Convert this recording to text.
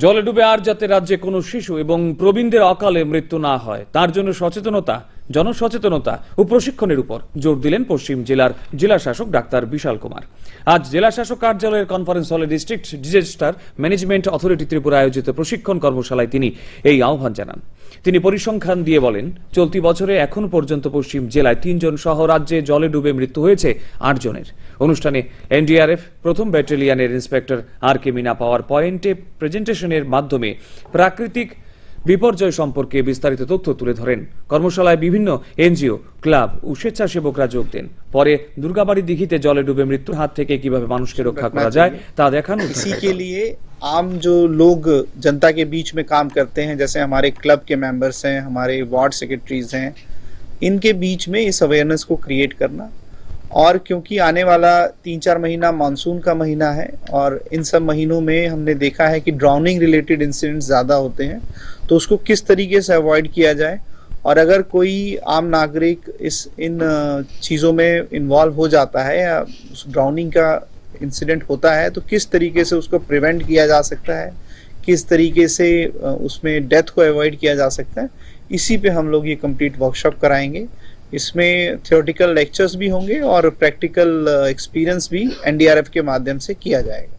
জলে ডুবে আর যাতে রাজ্যে কোনো শিশু এবং প্রবীণদের অকালে মৃত্যু না হয় তার জন্য জনসচেতনতা ও প্রশিক্ষণের উপর জোর দিলেন পশ্চিম জেলার জেলা শাসক ডাক্তার বিশাল কুমার। আজ জেলা শাসক কার্যালয়ের কনফারেন্স হলে district disaster management authority Tripura আয়োজিত প্রশিক্ষণ কর্মশালায় তিনি এই আহ্বান জানান। তিনি পরিসংখ্যান দিয়ে বলেন, চলতি বছরে এখন পর্যন্ত পশ্চিম জেলায় 3 জন সহ রাজ্যে জলে ডুবে মৃত্যু হয়েছে 8 জনের। অনুষ্ঠানে এনডিআরএফ প্রথম ব্যাটালিয়নের ইন্সপেক্টর আর কে মিনা পাওয়ার পয়েন্টে প্রেজেন্টেশনের মাধ্যমে প্রাকৃতিক বিপর্যয় সম্পর্কে বিস্তারিত তথ্য তুলে ধরেন। কর্মশালায় বিভিন্ন এনজিও, ক্লাব ও স্বেচ্ছাসেবকরা যোগ দেন। পরে দুর্গাবাড়ি দিঘিতে জলে ডুবে মৃত্যুর হাত থেকে কিভাবে মানুষকে রক্ষা করা যায় তা দেখানো। इसी के लिए आम जो लोग जनता के बीच में काम करते हैं, जैसे हमारे क्लब के मेंबर्स हैं, हमारे वार्ड सेक्रेटरीज हैं, इनके बीच में इस अवेयरनेस को क्रिएट करना। और क्योंकि आने वाला 3-4 महीना मानसून का महीना है और इन सब महीनों में हमने देखा है कि ड्राउनिंग रिलेटेड इंसिडेंट्स ज़्यादा होते हैं, तो उसको किस तरीके से अवॉइड किया जाए। और अगर कोई आम नागरिक इन चीज़ों में इन्वॉल्व हो जाता है या उस ड्राउनिंग का इंसिडेंट होता है, तो किस तरीके से उसको प्रिवेंट किया जा सकता है, किस तरीके से उसमें डेथ को अवॉइड किया जा सकता है, इसी पे हम लोग ये कंप्लीट वर्कशॉप कराएंगे। इसमें थियोरेटिकल लेक्चर्स भी होंगे और प्रैक्टिकल एक्सपीरियंस भी एनडीआरएफ के माध्यम से किया जाएगा।